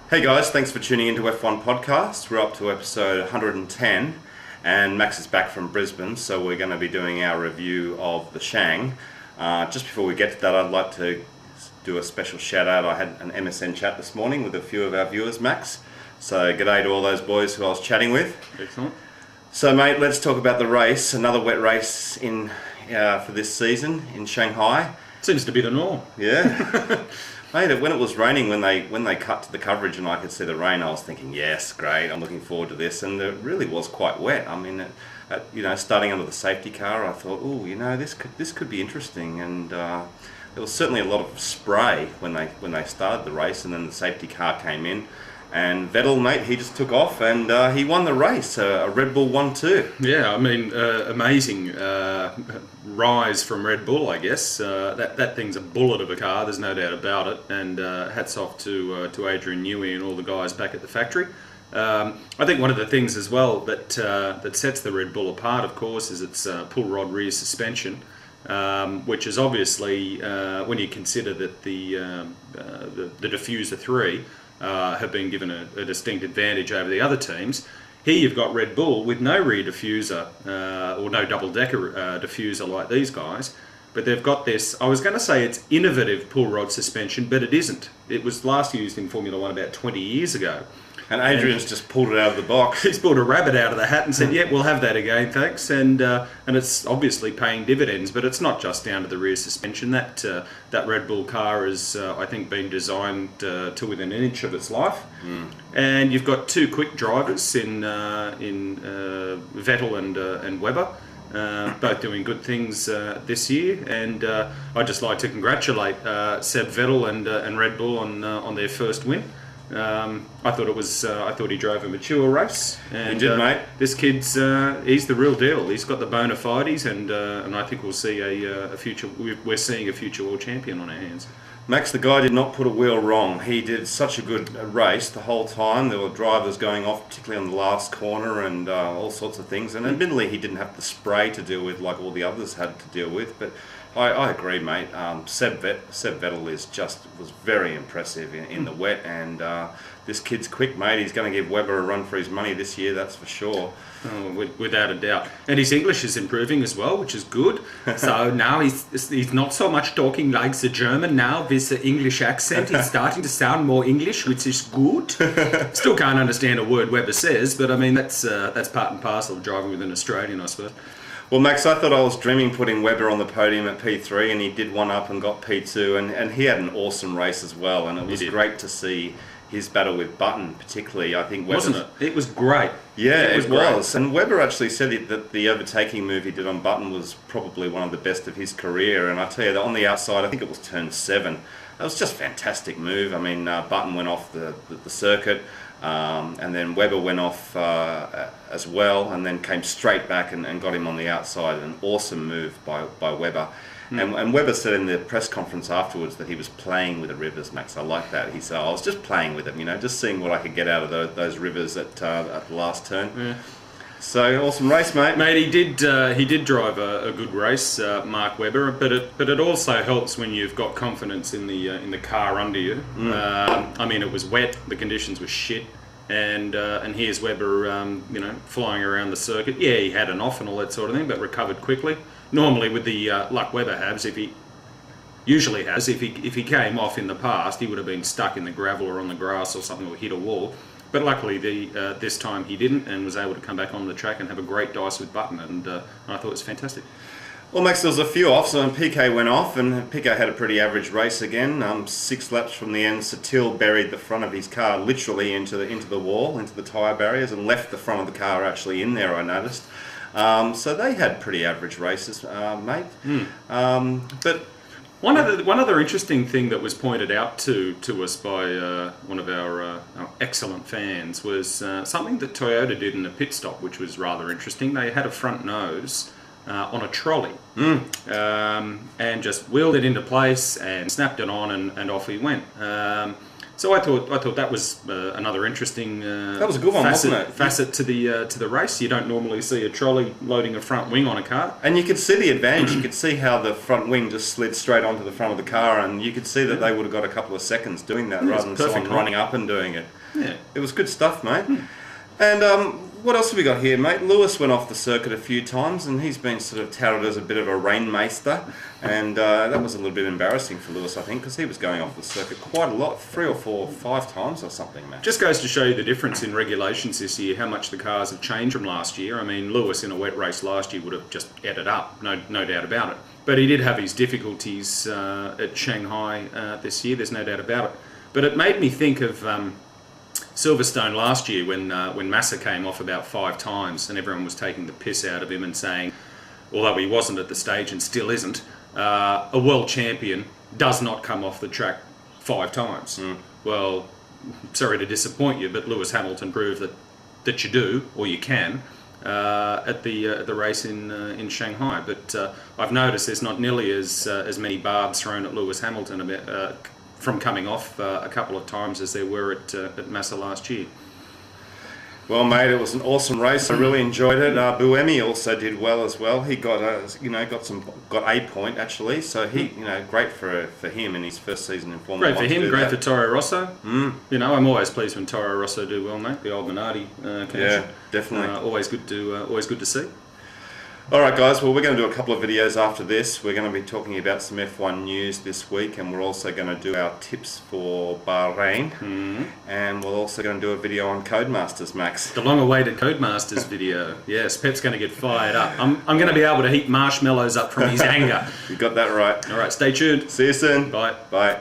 Hey guys, thanks for tuning into F1 Podcast. We're up to episode 110 and Max is back from Brisbane, so we're going to be doing our review of the Shang. Just before we get to that, I'd like to do a special shout out. I had an MSN chat this morning with a few of our viewers, Max. So g'day to all those boys who I was chatting with. Excellent. So mate, let's talk about the race. Another wet race for this season in Shanghai. Seems to be the norm. Yeah. Mate, when it was raining, when they cut to the coverage and I could see the rain, I was thinking, yes, great, I'm looking forward to this. And it really was quite wet. I mean, starting under the safety car, I thought, this could be interesting. And there was certainly a lot of spray when they started the race, and then the safety car came in. And Vettel, mate, he just took off and he won the race. A Red Bull 1-2. Yeah, I mean, amazing rise from Red Bull, I guess. That thing's a bullet of a car, there's no doubt about it. And hats off to Adrian Newey and all the guys back at the factory. I think one of the things as well that sets the Red Bull apart, of course, is its pull rod rear suspension. Which is obviously, when you consider that the Diffuser 3 have been given a distinct advantage over the other teams. Here you've got Red Bull with no rear diffuser or no double-decker diffuser like these guys, but they've got this, I was going to say it's innovative pull rod suspension, but it isn't. It was last used in Formula 1 about 20 years ago. And Adrian's just pulled it out of the box. He's pulled a rabbit out of the hat and said, yeah, we'll have that again, thanks. And it's obviously paying dividends, but it's not just down to the rear suspension. That Red Bull car has, I think, been designed to within an inch of its life. Mm. And you've got two quick drivers in Vettel and Webber, both doing good things this year. And I'd just like to congratulate Seb Vettel and Red Bull on their first win. I thought he drove a mature race, and he did, mate. This kid's he's the real deal. He's got the bona fides, and I think we'll see a future. We're seeing a future world champion on our hands. Max, the guy did not put a wheel wrong. He did such a good race the whole time. There were drivers going off, particularly on the last corner, and all sorts of things. And admittedly, he didn't have the spray to deal with like all the others had to deal with. But I agree, mate. Seb Vettel was very impressive in the wet, and this kid's quick, mate. He's going to give Webber a run for his money this year, that's for sure. Oh, without a doubt. And his English is improving as well, which is good. So now he's not so much talking like the German now with the English accent. He's starting to sound more English, which is good. Still can't understand a word Webber says, but I mean that's part and parcel of driving with an Australian, I suppose. Well, Max, I thought I was dreaming putting Webber on the podium at P3, and he did one up and got P2, and he had an awesome race as well, and it was great to see his battle with Button, particularly. I think Webber, wasn't it? It was great. Yeah, it was. And Webber actually said that the overtaking move he did on Button was probably one of the best of his career, and I tell you that on the outside, I think it was turn 7. That was just a fantastic move. I mean, Button went off the circuit. And then Webber went off as well, and then came straight back and got him on the outside. An awesome move by Webber. And Webber said in the press conference afterwards that he was playing with the rivers, Max. I like that. He said, I was just playing with them, just seeing what I could get out of those rivers at the last turn. Yeah. So awesome race, mate. Mate, he did drive a good race, Mark Webber. But it also helps when you've got confidence in the car under you. I mean, it was wet, the conditions were shit, and here's Webber, flying around the circuit. Yeah, he had an off and all that sort of thing, but recovered quickly. Normally, with the luck Webber has, if he came off in the past, he would have been stuck in the gravel or on the grass or something, or hit a wall. But luckily, this time he didn't, and was able to come back on the track and have a great dice with Button, and I thought it was fantastic. Well, Max, there was a few offs, and Piquet went off, and Piquet had a pretty average race again. 6 laps from the end, Satil buried the front of his car literally into the wall, into the tyre barriers, and left the front of the car actually in there, I noticed. So they had pretty average races, mate. But one other interesting thing that was pointed out to us by one of our excellent fans was something that Toyota did in the pit stop, which was rather interesting. They had a front nose on a trolley and just wheeled it into place and snapped it on, and off he went. So I thought that was another interesting that was a good one, wasn't it? Facet to the race. You don't normally see a trolley loading a front wing on a car. And you could see the advantage. You could see how the front wing just slid straight onto the front of the car, and you could see that they would have got a couple of seconds doing that rather than someone running up and doing it. Yeah. It was good stuff, mate. And what else have we got here, mate? Lewis went off the circuit a few times, and he's been sort of touted as a bit of a rainmaster, and that was a little bit embarrassing for Lewis, I think, because he was going off the circuit quite a lot, 3 or 4, 5 times or something, mate. Just goes to show you the difference in regulations this year, how much the cars have changed from last year. I mean, Lewis in a wet race last year would have just ate it up, no doubt about it. But he did have his difficulties at Shanghai this year, there's no doubt about it. But it made me think of Silverstone last year when Massa came off about 5 times and everyone was taking the piss out of him and saying, although he wasn't at the stage and still isn't, a world champion does not come off the track 5 times. Well, sorry to disappoint you, but Lewis Hamilton proved that you do, or you can, at the race in Shanghai. But I've noticed there's not nearly as many barbs thrown at Lewis Hamilton from coming off a couple of times as there were at Massa last year. Well, mate, it was an awesome race. I really enjoyed it. Buemi also did well as well. He got a point actually. So he, great for him in his first season in Formula 1. Great for him. Great for Toro Rosso. I'm always pleased when Toro Rosso do well, mate. The old Minardi connection. Yeah, definitely. Always good to see. All right, guys. Well, we're going to do a couple of videos after this. We're going to be talking about some F1 news this week, and we're also going to do our tips for Bahrain. And we're also going to do a video on Codemasters, Max. The long-awaited Codemasters video. Yes, Pep's going to get fired up. I'm going to be able to heat marshmallows up from his anger. You got that right. All right, stay tuned. See you soon. Bye. Bye.